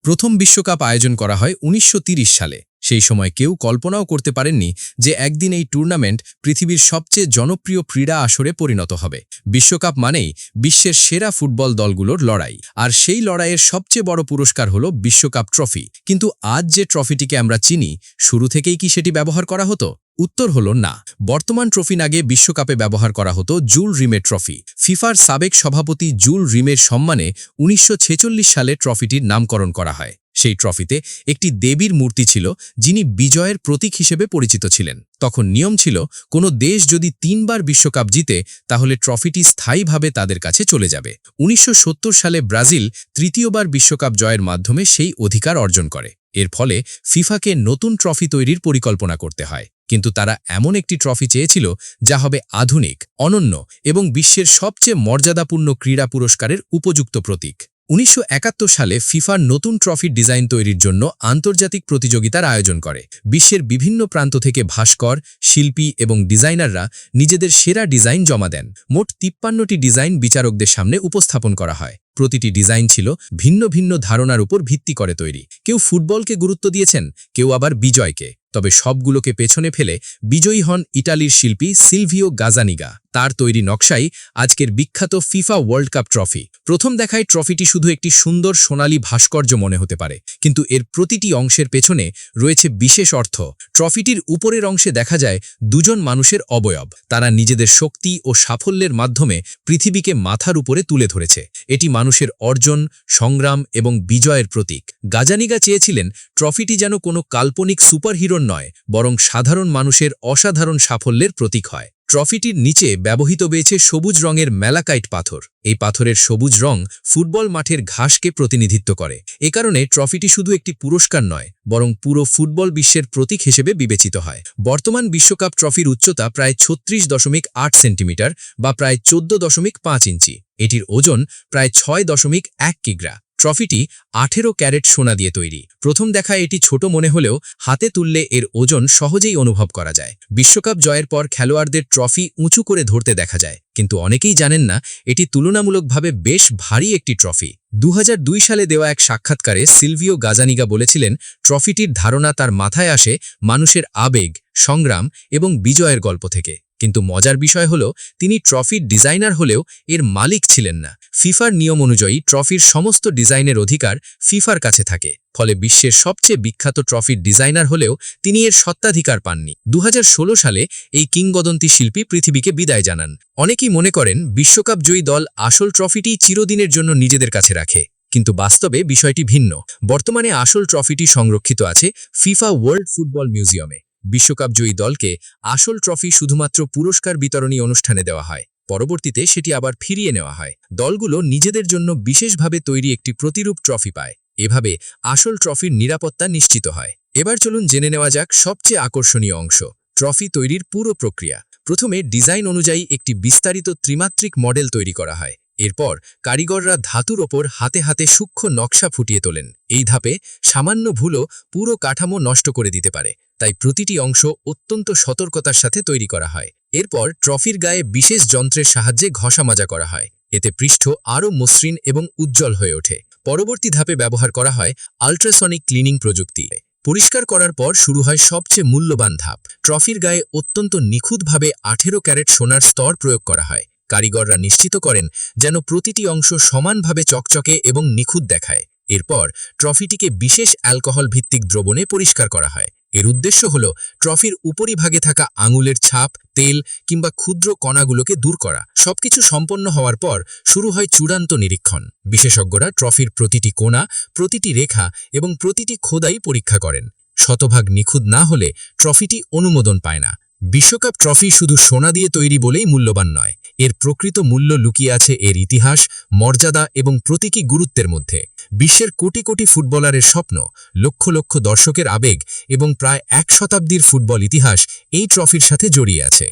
প্রথম বিশ্বকাপ আয়োজন করা হয় ১৯৩০ সালে। সেই সময় কেউ কল্পনাও করতে পারেননি যে একদিন এই টুর্নামেন্ট পৃথিবীর সবচেয়ে জনপ্রিয় ক্রীড়া আসরে পরিণত হবে। বিশ্বকাপ মানেই বিশ্বের সেরা ফুটবল দলগুলোর লড়াই, আর সেই লড়াইয়ের সবচেয়ে বড় পুরস্কার হলো বিশ্বকাপ ট্রফি। কিন্তু আজ যে ট্রফিটিকে আমরা চিনি, শুরু থেকেই কি সেটি ব্যবহার করা হতো? উত্তর হলো না। বর্তমান ট্রফি আগে বিশ্বকাপে ব্যবহার করা হতো জুল রিমের ট্রফি। ফিফার সাবেক সভাপতি জুল রিমের সম্মানে ১৯৪৬ সালে ট্রফিটির নামকরণ করা হয়। সেই ট্রফিতে একটি দেবীর মূর্তি ছিল, যিনি বিজয়ের প্রতীক হিসেবে পরিচিত ছিলেন। তখন নিয়ম ছিল, কোনো দেশ যদি ৩ বার বিশ্বকাপ জিতে তাহলে ট্রফিটি স্থায়ীভাবে তাদের কাছে চলে যাবে। ১৯৭০ সালে ব্রাজিল তৃতীয়বার বিশ্বকাপ জয়ের মাধ্যমে সেই অধিকার অর্জন করে। এর ফলে ফিফাকে নতুন ট্রফি তৈরির পরিকল্পনা করতে হয়। কিন্তু তারা এমন একটি ট্রফি চেয়েছিল যা হবে আধুনিক, অনন্য এবং বিশ্বের সবচেয়ে মর্যাদাপূর্ণ ক্রীড়া পুরস্কারের উপযুক্ত প্রতীক। ১৯৭১ সালে ফিফার নতুন ট্রফির ডিজাইন তৈরির জন্য আন্তর্জাতিক প্রতিযোগিতার আয়োজন করে। বিশ্বের বিভিন্ন প্রান্ত থেকে ভাস্কর, শিল্পী এবং ডিজাইনাররা নিজেদের সেরা ডিজাইন জমা দেন। মোট ৫৩টি ডিজাইন বিচারকদের সামনে উপস্থাপন করা হয়। প্রতিটি ডিজাইন ছিল ভিন্ন ভিন্ন ধারণার উপর ভিত্তি করে তৈরি। কেউ ফুটবলকে গুরুত্ব দিয়েছেন, কেউ আবার বিজয়কে। তবে সবগুলোকে পেছনে ফেলে বিজয়ী হন ইটালির শিল্পী সিলভিও গাজানিগা। তার তৈরি নকশাই আজকের বিখ্যাত ফিফা ওয়ার্ল্ড কাপ ট্রফি। প্রথম দেখায় ট্রফিটি শুধু একটি সুন্দর সোনালী ভাস্কর্য মনে হতে পারে, কিন্তু এর প্রতিটি অংশের পেছনে রয়েছে বিশেষ অর্থ। ট্রফিটির উপরের অংশে দেখা যায় দুজন মানুষের অবয়ব। তারা নিজেদের শক্তি ও সাফল্যের মাধ্যমে পৃথিবীকে মাথার উপরে তুলে ধরেছে। এটি মানুষের অর্জন, সংগ্রাম এবং বিজয়ের প্রতীক। গাজানিগা চেয়েছিলেন ট্রফিটি যেন কোনো কাল্পনিক সুপারহিরোর নয়, বরং সাধারণ মানুষের অসাধারণ সাফল্যের প্রতীক হয়। ট্রফিটির নিচে ব্যবহৃত হয়েছে সবুজ রঙের ম্যালাকাইট পাথর। এই পাথরের সবুজ রং ফুটবল মাঠের ঘাসকে প্রতিনিধিত্ব করে। এ কারণে ট্রফিটি শুধু একটি পুরস্কার নয়, বরং পুরো ফুটবল বিশ্বের প্রতীক হিসেবে বিবেচিত হয়। বর্তমান বিশ্বকাপ ট্রফির উচ্চতা প্রায় ৩৬.৮ সেন্টিমিটার বা প্রায় ১৪.৫ ইঞ্চি। এটির ওজন প্রায় ৬.১ কিগ্রা। ট্রফিটি ১৮ ক্যারেট সোনা দিয়ে তৈরি। প্রথম দেখায় এটি ছোট মনে হলেও হাতে তুললে এর ওজন সহজেই অনুভব করা যায়। বিশ্বকাপ জয়ের পর খেলোয়াড়দের ট্রফি উঁচু করে ধরতে দেখা যায়, কিন্তু অনেকেই জানেন না এটি তুলনামূলকভাবে বেশ ভারী একটি ট্রফি। ২০০২ সালে দেওয়া এক সাক্ষাৎকারে সিলভিও গাজানিগা বলেছিলেন, ট্রফিটির ধারণা তার মাথায় আসে মানুষের আবেগ, সংগ্রাম এবং বিজয়ের গল্প থেকে। কিন্তু মজার বিষয় হলো, তিনি ট্রফির ডিজাইনার হলেও এর মালিক ছিলেন না। ফিফার নিয়ম অনুযায়ী ট্রফির সমস্ত ডিজাইনের অধিকার ফিফার কাছে থাকে। ফলে বিশ্বের সবচেয়ে বিখ্যাত ট্রফির ডিজাইনার হলেও তিনি এর স্বত্বাধিকার পাননি। ২০১৬ সালে এই কিংবদন্তি শিল্পী পৃথিবীকে বিদায় জানান। অনেকেই মনে করেন বিশ্বকাপ জয়ী দল আসল ট্রফিটি চিরদিনের জন্য নিজেদের কাছে রাখে, কিন্তু বাস্তবে বিষয়টি ভিন্ন। বর্তমানে আসল ট্রফিটি সংরক্ষিত আছে ফিফা ওয়ার্ল্ড ফুটবল মিউজিয়ামে। বিশ্বকাপ জয়ী দলকে আসল ট্রফি শুধুমাত্র পুরস্কার বিতরণী অনুষ্ঠানে দেওয়া হয়। পরবর্তীতে সেটি আবার ফিরিয়ে নেওয়া হয়। দলগুলো নিজেদের জন্য বিশেষভাবে তৈরি একটি প্রতিরূপ ট্রফি পায়। এভাবে আসল ট্রফির নিরাপত্তা নিশ্চিত হয়। এবার চলুন জেনে নেওয়া যাক সবচেয়ে আকর্ষণীয় অংশ, ট্রফি তৈরির পুরো প্রক্রিয়া। প্রথমে ডিজাইন অনুযায়ী একটি বিস্তারিত ত্রিমাত্রিক মডেল তৈরি করা হয়। এরপর কারিগররা ধাতুর ওপর হাতে হাতে সূক্ষ্ম নকশা ফুটিয়ে তোলেন। এই ধাপে সামান্য ভুলও পুরো কাঠামো নষ্ট করে দিতে পারে, তাই প্রতিটি অংশ অত্যন্ত সতর্কতার সাথে তৈরি করা হয়। এরপর ট্রফির গায়ে বিশেষ যন্ত্রের সাহায্যে ঘষা মাজা করা হয়। এতে পৃষ্ঠ আরও মসৃণ এবং উজ্জ্বল হয়ে ওঠে। পরবর্তী ধাপে ব্যবহার করা হয় আল্ট্রাসনিক ক্লিনিং প্রযুক্তি। পরিষ্কার করার পর শুরু হয় সবচেয়ে মূল্যবান ধাপ। ট্রফির গায়ে অত্যন্ত নিখুঁতভাবে ১৮ ক্যারেট সোনার স্তর প্রয়োগ করা হয়। কারিগররা নিশ্চিত করেন যেন প্রতিটি অংশ সমানভাবে চকচকে এবং নিখুঁত দেখায়। এরপর ট্রফিটিকে বিশেষ অ্যালকোহল ভিত্তিক দ্রবণে পরিষ্কার করা হয়। এর উদ্দেশ্য হল ট্রফির উপরিভাগে থাকা আঙুলের ছাপ, তেল কিংবা ক্ষুদ্র কণাগুলোকে দূর করা। সবকিছু সম্পন্ন হওয়ার পর শুরু হয় চূড়ান্ত নিরীক্ষণ। বিশেষজ্ঞরা ট্রফির প্রতিটি কোণা, প্রতিটি রেখা এবং প্রতিটি খোদাই পরীক্ষা করেন। শতভাগ নিখুঁত না হলে ট্রফিটি অনুমোদন পায় না। বিশ্বকাপ ট্রফি শুধু সোনা দিয়ে তৈরি বলেই মূল্যবান নয়। এর প্রকৃত মূল্য লুকিয়ে আছে এর ইতিহাস, মর্যাদা এবং প্রতীকী গুরুত্বের মধ্যে। বিশ্বের কোটি কোটি ফুটবলারের স্বপ্ন, লক্ষ লক্ষ দর্শকের আবেগ এবং প্রায় ১ শতাব্দীর ফুটবল ইতিহাস এই ট্রফির সাথে জড়িয়ে আছে।